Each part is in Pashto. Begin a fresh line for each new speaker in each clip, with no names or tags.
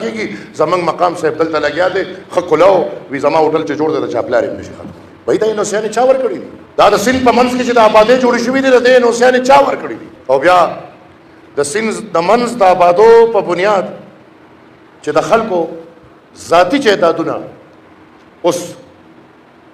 کېږي زمونږ مقام صاحب دلته لګیا دی ښه کلاو وي زما هوټل چې جوړ دی د چا پلار یې نشي ختم وایي دا نوسیانې چا ورکړي دي دا د سیند په منځ کې چې د آبادۍ جوړې شوي دي د دې نوسیانې چا ورکړي دي او بیا د سیند د منځ د آبادو په بنیاد چې د خلکو ذاتي جایدادونه اوس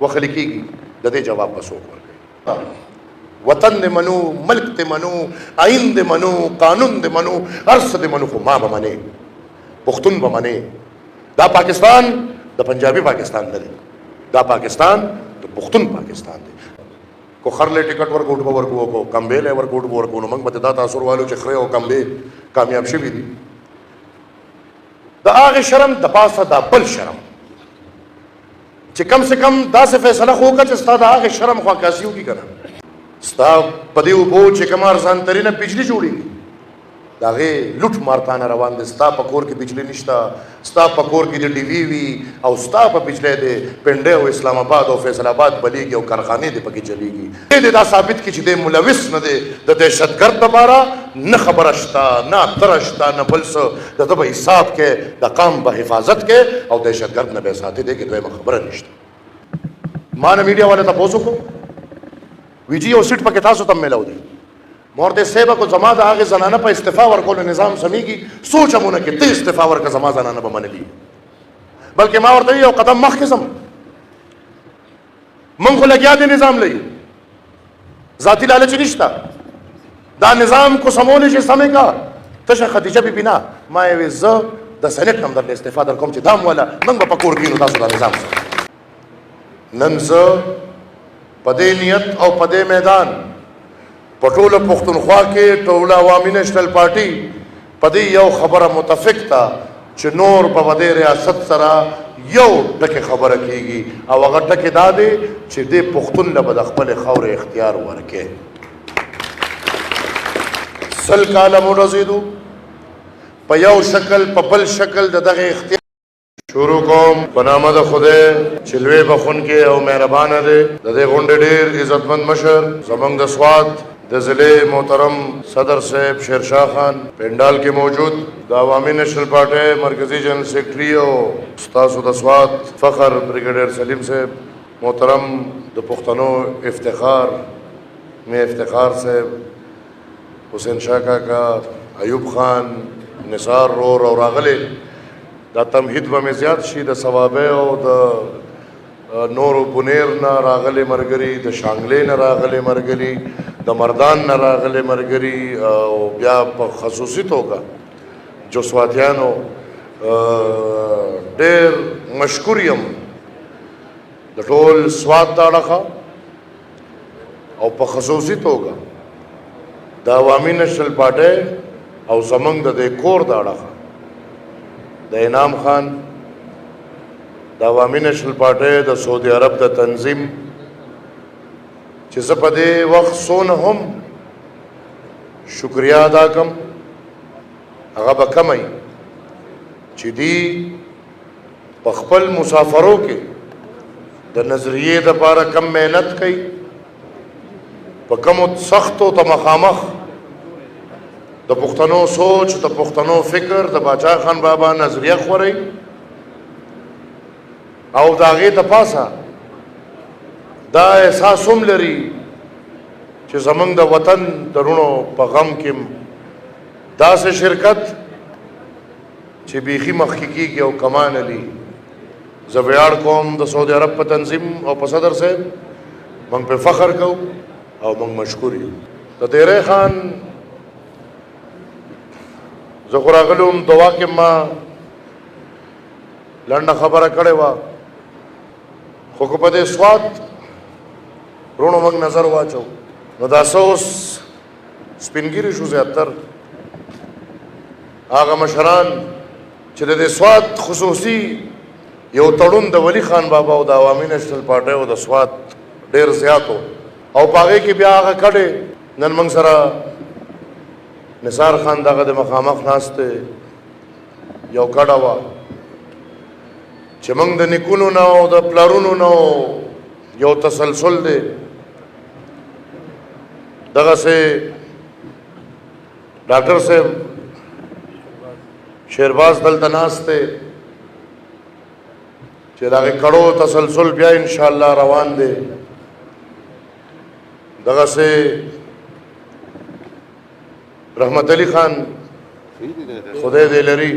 وخلي کېږي د دې جواب به څوک ورکوي وطن دې منو ملک دې منو آئین دې منو قانون دې منو هر څه دې منو خو ما به منې پښتون به منې دا پاکستان د پنجابي پاکستان نه دی دا پاکستان د پښتون پاکستان دی کو خرلې ټیکټ ورکوټ به ورکو کو کمبې له ورکوټ به ورکو نو موږ به دا تاثر والو چې خره او کمبې کامیاب شوي دي د هغې شرم د پاسه دا بل شرم چې کم سے کم داسې فیصله خو وکړه چې ستا د هغې شرم خوا کاسي وکړي که نه ستا په دې اوبو چې کوم ارزان ترینه بجلي جوړېږي د هغې لوټ مارتانه روان دی ستا په کور کې بجلي نشته ستا په کور کې د ډي وي وي او ستا په بجلی د پنډۍ او اسلام آباد او فیصل آباد بلیږي او کارخانې دې پکې چلیږي دې دا ثابت کړي چې دی ملوث نه دی د دهشتګرد دپاره نه خبره شته نه اتره شته نه بل څه د ده به حساب کې د قام به حفاظت کې او دهشتګرد نه به یې ساتي دی کې دویمه خبره نشته ما نه میډیا والے تپوس وکړو وی جی یو سیټ پکې تاسو ته میلاو دی مورد صاحب کو زما د هغې زنانه په استعفا ورکولو نظام سمیږي سوچ هم ونه کړې ته استعفا ورکړه زما زنانه به منلي بلکې ما ورته یو قدم مخکې ځم موږ خو لګیا دې نظام لري ذاتي لالچ نشته دا نظام کو سمولی شي سمې کا تشه خدیجه بیبي نه ما یې وې زه د سنټ نه هم درله استعفا در کوم چې دا م وله موږ به په کور کښېنو تاسو دا نظام سره نن زه په دې نیت او په دې میدان په ټوله پښتونخوا کې ټوله عوامي نیشنل پارټي په دې یو خبره متفق ده چې نور په دې ریاست سره یو ټکې خبره کېږي او هغه ټکې دا دی چې دې پښتون له به د خپلې خاورې اختیار ورکړي سل کاله مورزېدو په یو شکل په بل شکل د دغه اختیار شروع کوم په نامه د خدای چې لوی بخونکی او مهربانه دی د دې غونډې ډېر عزتمند مشر زموږ د سوات د ضلع محترم صدر صاحب شیرشاه خان پنډال کې موجود د عوامي نیشنل پارټۍ مرکزي جنرل سیکرټري او ستاسو د سوات فخر بریګیډیر سلیم صاحب محترم د پښتنو افتخار میں افتخار صاحب حسین شاه کاکا ایوب خان نثار رور او راغلي دا تمهید به مې زیات شي د ثوابه او د نورو بنیر نه راغلي ملګري د شانګلې نه راغلي ملګري د مردان نه راغلي ملګري او بیا په خصوصي توګه جو سواتیانو ډېر مشکور یم د ټول سوات د اړخه او په خصوصي توګه د عوامي نیشنل پارټۍ او زموږ د دې کور د اړخه د انعام خان د عوامي نیشنل پارټۍ د سعودي عرب د تنظیم چې زه په دې وخت څونه هم شکریه ادا کړم هغه به کمی چې دوی په خپل مسافرو کې د نظریې دپاره کم محنت کوي په کمو سختو ته مخامخ د پښتنو سوچ د پښتنو فکر د باچا خان بابا نظریه خورئ او د هغې د پاسه دا احساس هم لري چې زموږ د وطن د رونو په غم کې داسې شرکت چې بیخي مخکې کېږي او کمان علي زه ویاړ کوم د سعودي عرب په تنظیم او په صدر صاحب موږ پې فخر کوو او موږ مشکور یو د دیرې خان زه خو راغلی وم دعا کې ما لنډه خبره کړې وه خو که په دې سوات رونو موږ نظر واچو نو دا څه اوس سپینګیري شو زیاتر هغه مشران چې د دې سوات خصوصي یو تړون د ولی خان بابا او د عوامي نیشنل پارټۍ او د سوات ډېر زیات و او په هغې کې بیا هغه کډې نن موږ سره نثار خان دغه د مخامخ ناست دی یو کډه وه چې موږ د نیکونو نه او د پلارونو نه یو تسلسل دی دغسې ډاکټر صاحب شیرباز دلته ناست دی چې د هغې کړو تسلسل بیا انشاءالله روان دی. دغسې رحمت علي خان خدای دې لري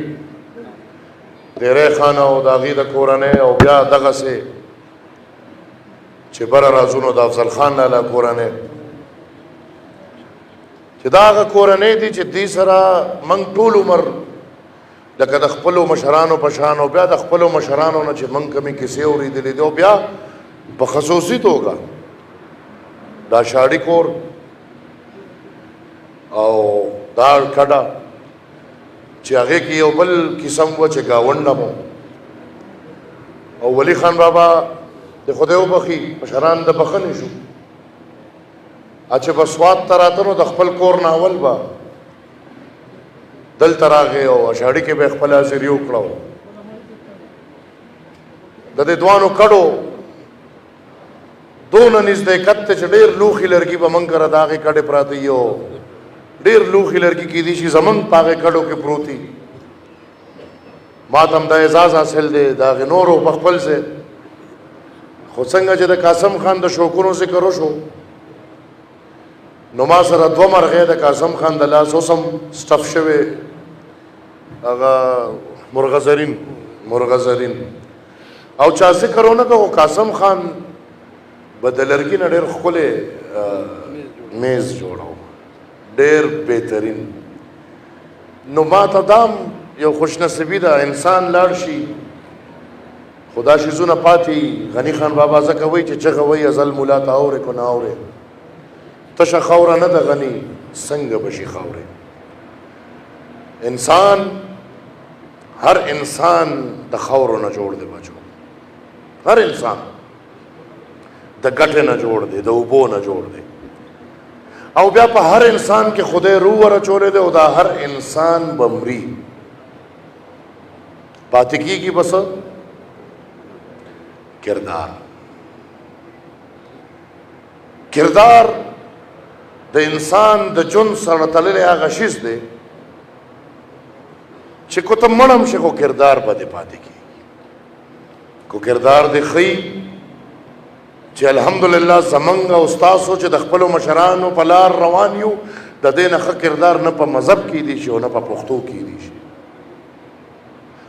ډېری خان او د هغې د کورنۍ او بیا دغسې چې بره رازونو د افضل خان لالا کورنۍ چې دا هغه کورنۍ دي چې دې سره موږ ټول عمر لکه د خپلو مشرانو په شان او بیا د خپلو مشرانو نه چې موږ کمې کیسې اورېدلې دي او بیا په خصوصي توګه دا شاړي کور او دا کډه چې هغې کې یو بل قسم وه چې ګاونډه مو او ولی خان بابا د خدای وبخي مشران د بخښنې شو چې به سوات ته راته نو د خپل کور نه اول به دلته راغې او اشاړي کې به یې خپل حاضري وکړه د دې دوانو کډو دونه نزدېکت ته چې ډېر لوښي لرګي به موږ کره د هغې کډې پراته وي او ډېر لوښي لرګي کیدای شي زموږ په هغې کډو کې پروت دي. ما ته هم دا اعزاز حاصل دی د هغې نورو په خپل ځای خو څنګه چې د قاسم خان د شوقونو ذکر وشو نو ما سره دوه مرغۍ د قاسم خان د لاس اوس هم سټف شوې هغه مرغزرین او چا ذکر ونه کړو قاسم خان به د لرګي نه ډېر ښکلی میز جوړو ډېر بهترین. نو ما ته دام یو خوشنصیبي ده انسان لاړ شي خو دا شیزونه پاتې غني خان بابا ځکه وایي چې چغه وایي ازل ملا ته اورې که نه اورې تشه خاوره نه ده غني څنګه به شي خاورې. انسان هر انسان د خاورو نه جوړ دی بچو هر انسان د ګټې نه جوړ دی د اوبو نه جوړ دی او بیا په هر انسان کې خدای روح ورچولی دی او دا هر انسان به مري پاتې کېږي بس کردار د انسان د ژوند سره تړلی هغه شیز دی چې کو ته مړ هم شي خو کردار به دې پاتې کېږي کو کردار دې ښیي چې الحمدلله زمونږ او ستاسو چې د خپلو مشرانو په لار روان یو د دې نه ښه کردار نه په مذهب کیدی شي او نه په پښتو کیدی شي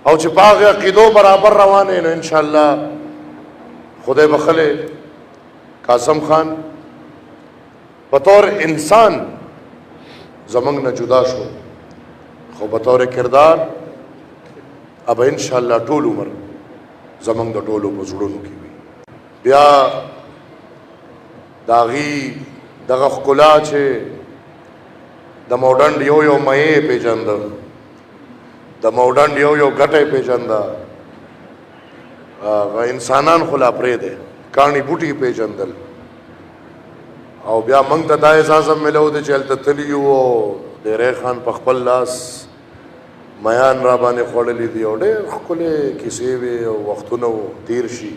او چې په هغې عقیدو برابر روان یې نو انشاءالله خدای بخلی قاسم خان بطور انسان زمونږ نه جدا شو خو بطور کردار اب انشاءالله ټول عمر زمونږ د ټولو په زړونو کې وي. بیا د هغې دغه ښکلا چې د موډنډ یو مایې پېژنده د موډنډ یو ګټه یې پېژنده انسانان خو لا پرېږدی کاڼي بوټي یې پېژندل او بیا موږ ته دا احساس هم میلو دی چې هلته تلي یو او ډېری خان په خپل لاس میان را باندې خوړلي دي او ډېر ښکلې کیسې وې او وختونه تیر شي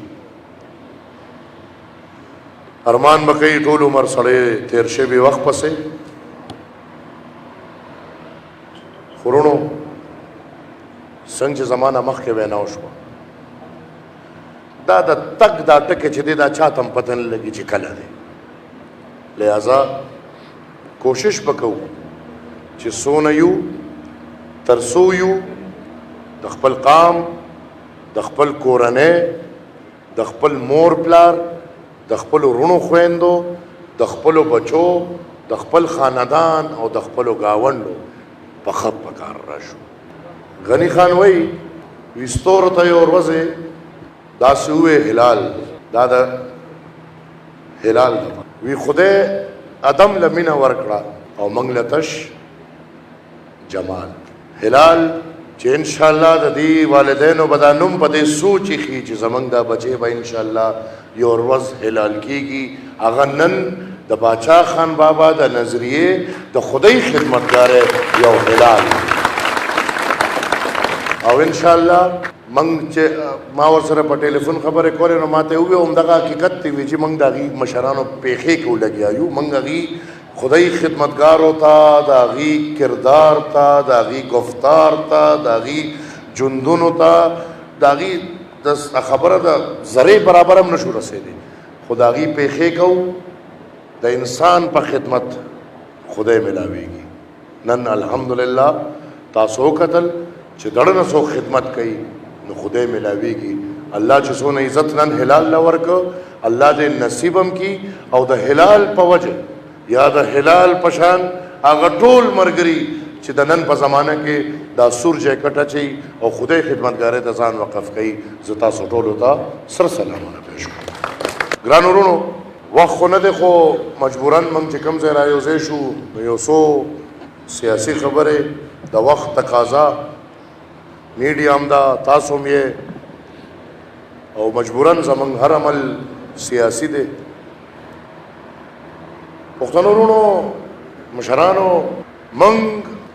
ارمان به کوي ټول عمر سړی تیر شوي وخت پسې خورونو څنګه چې زمانه مخکې وینا وشوه دا د تګ دا ټکې چې دی دا چاته هم پته نه لګي چې کله دی لہذا کوشش وکړو چې څونه یو تر څو یو د خپل قام د خپل کورنۍ د خپل مور پلار د خپلو رونو خویندو د خپلو بچو د خپل خاندان او د خپلو ګاونډو په خپ په کار راشو. غني خان وایي وي ستورو ته یې ورځې داسې ووې هلال دا د هلال وی خدای ادم له مینه ورکړه او موږ له تش جمال هلال چې انشاءالله د دې والدینو به دا نوم په دې سوچ ایښي چې زموږ دا بچی به انشاءالله یو ورځ هلال کېږي هغه نن د باچا خان بابا د نظریې د خدای خدمتګار یو هلال او انشاءالله موږ چې ما ورسره په ټلیفون خبرې کولې نو ما ته وویل همدغه حقیقت دی وی چې موږ د هغې مشرانو پېښې کې ولګیا یو موږ هغې خدای خدمتگار ہوتا داغی کردار تا داغی گفتار تا داغی جندون ہوتا داغی خبره دا ذره برابر هم نشو رسیدی خداغی پیخے کو دا انسان په خدمت خدای ملاویږي نن الحمدلله تاسو قتل چې دړنه سو خدمت کوي نو خدای ملاویږي الله چې سونه عزت نن هلال لورک الله دې نصیبم کی او د هلال په وجه یا د هلال پشان هغه ټول مرګري چې د نن په زمانه کې دا سور جیکټ چي او خدای خدمتګارې ته ځان وقف کوي زه تاسو ټولو ته سر سلامونه پېښ کوم ګران ورونو وخت خو نه دی خو مجبوراً موږ چې کوم ځای رايوځای شو نو یو څو سیاسي خبرې د وخت تقاضا میډیا هم دا تاسو هم یې او مجبوراً زموږ هر عمل سیاسي دی پښتنو ورونو مشرانو موږ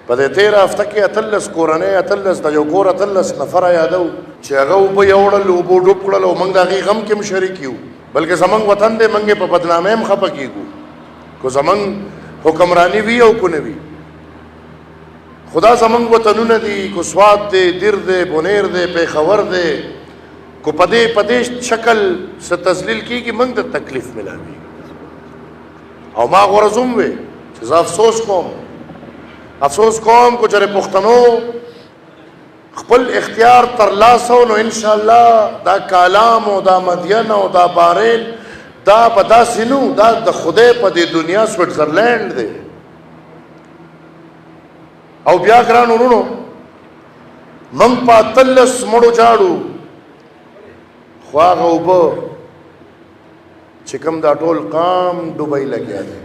په دې تېره هفته کې 18 کورنۍ 18 د یو کور 18 نفره یادو چې هغه اوبه یوړل اوبه ډوب کړل او موږ د هغې غم کې هم شریک یو بلکې زموږ وطن دی موږ په بدنامۍ هم خفه کېږو که زموږ حکمرانی وي او که نه وي خدا زموږ وطنونه دي که سوات دی دیر دی بونیر دی پیښور دی که په دې شکل څه تذلیل کېږي موږ ته تکلیف ملاوي او ما غرض هم وی چې زه افسوس کوم کو چېرې پښتنو خپل اختیار ترلاسه نو انشاءالله دا کالام او دا مدین او دا بارین دا په داسې نو دا د خدای په دې دنیا سویټزرلینډ دی او بیا ګران ورونو موږ په 18 مړو جاړو خو هغه اوبه چې کوم دا ټول قام ډوبۍ لګیا دی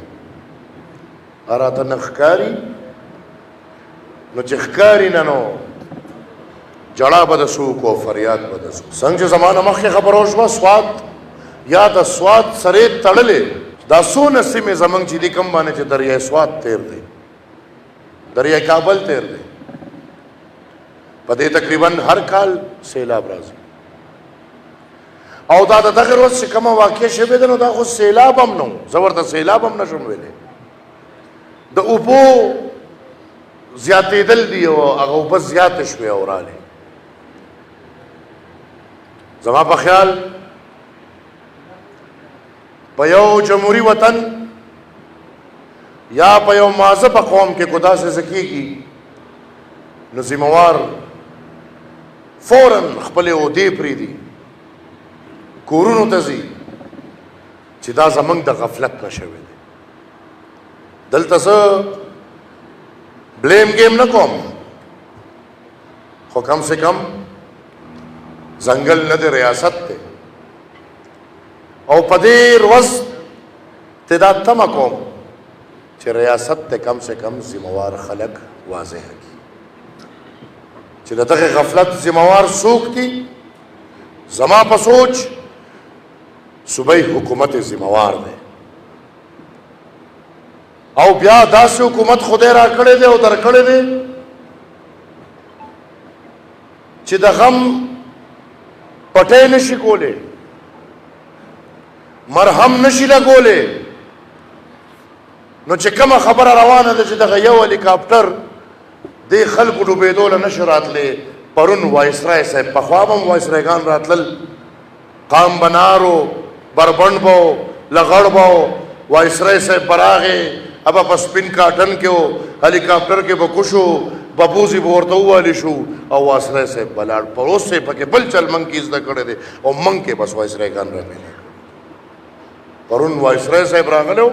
راته نه ښکاري نو چې ښکاري نه نو جړه به د څوک او فریاد به د څوک څنګه چې زمانه مخکې خبره وشوه سوات یا د سوات سرې تړلې دا څونه سیمې زموږ چې دي کوم باندې چې دریای سوات تیر دی دریای کابل تیر دی په دې تقریبا هر کال سیلاب راځي او دا د دغه ورځ چې کومه واقع شوې ده نو دا خو سیلاب هم نه زه ورته سیلاب هم نشم ویلی د اوبو زیاتېدل دي او هغه اوبه زیاتې شوې او رالې زما په خیال په یو جمهوري وطن یا په یو مهذبه قوم کې کو داسې څه کېږي نو ذمهوار فوراً خپلې عهدې پرېږدي کورونو ته ځي چې دا زموږ د غفلت نه شوی دی دلته زه بلیم گیم نه کوم خو کم سے کم ځنګل نه دی ریاست دی او په دې ورځ ته دا تمه کوم چې ریاست ته کم سے کم ذمہوار خلک واضح کړي چې د دغه غفلت ذمہوار څوک دي زما په سوچ صوبائی حکومت ذمہوار دی او بیا داسې حکومت خدای را کړی دی او در کړی دی چې د غم پټی نشي کولی مرهم نشي لګولی نو چې کومه خبره روانه ده چې دغه یو هلیکاپټر دې خلکو ډوبېدو له نشي راتلی پرون وایسرای صاحب پخوا به هم وایسرایګان راتلل قام بنارو بربنډ به لغړ به وایسرای صاحب به راغې ابا په سپین کاټن کې و هلیکاپټر کې به کوشو ببوزي به ورته ووالي شو او وایسرای صاحب به لاړ پر اوس یې پکې بل چل موږ کې زده کړی دی او موږ کې بس وایسرایګان راپېلې پرون وایسرای صاحب راغلی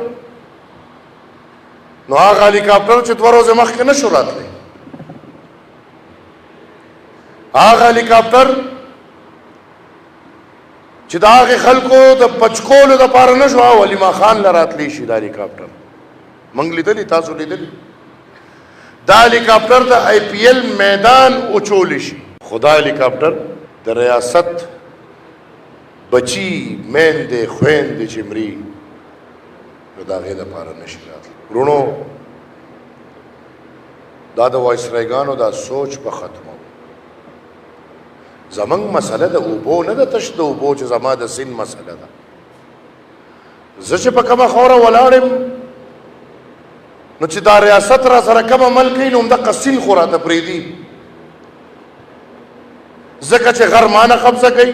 نو هغه هلیکاپټر چې 2 ورځې مخکې نه شو راتلی هغه هلیکاپټر چې د هغې خلکو د بچکولو دپاره نه شو او علیما خان له راتلی شي دا هلیکاپټر موږ لیدلي تاسو لیدلي دا هلیکاپټر د آی پی ایل میدان اچولی شي خو دا هلیکاپټر د ریاست بچي میندې خویندې چې مري نو د هغې دپاره نه شي راتلی ورونو دا د وایسرایګانو دا سوچ په ختمو زمنګ مسله د اوبو نه د تش د اوبو چې زما د سین مسله ده زه چې په کومه خوره ولاړم نو چې دا ریاست را سره کم عمل کوي نو همدغه سیند خو راته پرېږدي ځکه چې غر مانه قبضه کوي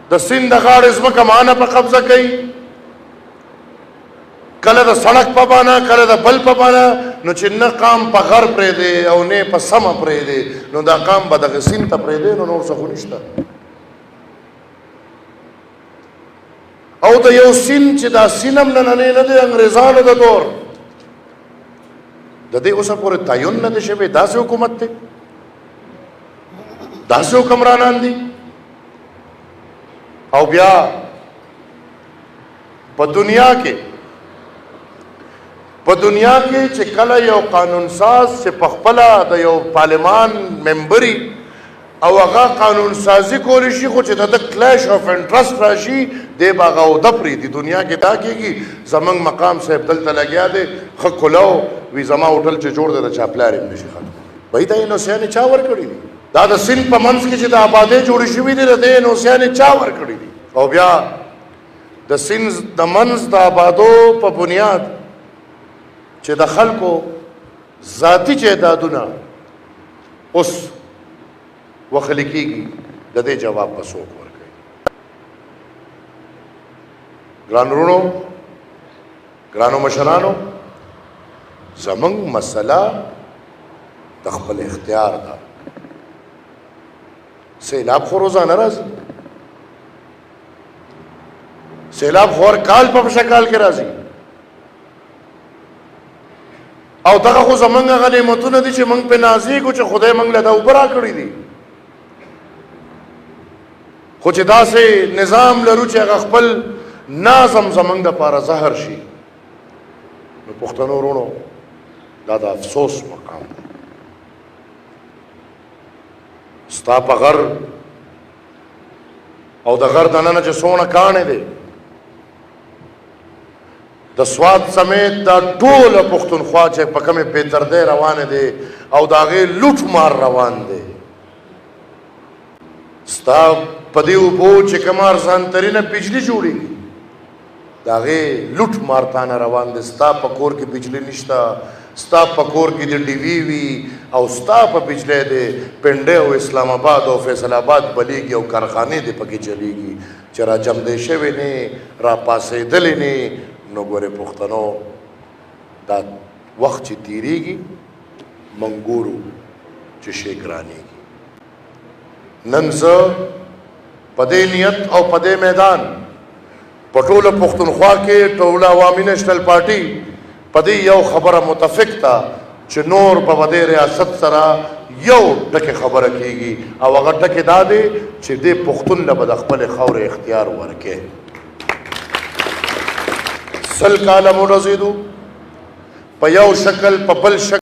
د سیند د غاړې ځمکه مانه په قبضه کوي کله د سړک په بانه کله د بل په بانه نو چې نه قام په غر پرېږدي او نه په سمه پرېږدي نو دا قام به دغه سیند ته پرېږدي نو نور څه خو نشته او د یو سیند چې دا سیند هم نننی نه دی انګریزانو د دور د دې اوسه پورې تعین نه دی شوی داسې حکومت دی داسې حکمرانان دي او بیا په دنیا کې چې کله یو قانون ساز چې په خپله د یو پارلمان ممبري او هغه قانون سازي کولی شي خو چې د کلیش آف انټرسټ راشي دی به هغه عہده پرېږدي دنیا کې دا کېږي زموږ مقام صاحب دلته لګیا دی ښه کولو وي زما هوټل چې جوړ دی د چا پلار یې نشي ختم بهي ته یې نوسیانې چا ورکړي دي دا د سیند په منځ کې چې د آبادۍ جوړې شوي دي د دې نوسیانې چا ورکړي دي او بیا د سیند د منځ د آبادو په بنیاد چې د خلکو ذاتي جایدادونه اوس وخلی کېږي د دې جواب به څوک ورکوي ګران وروڼو ګرانو مشرانو زموږ مسله د خپل اختیار ده سیلاب خو روزانه راځي سیلاب خو هر کال په شکل کې راځي او دغه خو زمونږ هغه نعمتونه دي چې موږ پې نازېږو چې خدای موږ له دا اوبه راکړي دي خو چې داسې نظام لرو چې هغه خپل نظم زمونږ دپاره زهر شي نو پښتنو وروڼو دا د افسوس مقام دی ستا په غر او د غر دننه چې څومره کاڼې دی د سواد سمیت دا ټوله پښتونخوا چې په کومې بېدردۍ روانې دی او د هغې لوټ مار روان دی ستا په دې اوبو چې کومه ارزانترینه بجلي جوړېږي د هغې لوټ مار تانه روان دی ستا په کور کې بجلي نشته ستا په کور کې د ډي وي وي او ستا په بجلی دی پنډۍ او اسلام آباد او فیصل آباد بلیږي او کارخانې دی پکې چلیږي چې را جمدې شوې نه را پاسېدلې نه نو ګورې پښتنو دا وخت چې تیریږي منګورو چې شی ګرانېږي نن زه په دې نیت او په دې میدان په ټوله پښتونخوا کې ټوله عوامي نیشنل پارټي په دې یو خبره متفق ده چې نور په دې ریاست سره یو ټکې خبره کېږي او هغه ټکې دا دی چې دې پښتون له به د خپلې خاورې اختیار ورکړي 100 کاله مو رسېدو په یو شکل په بل شکل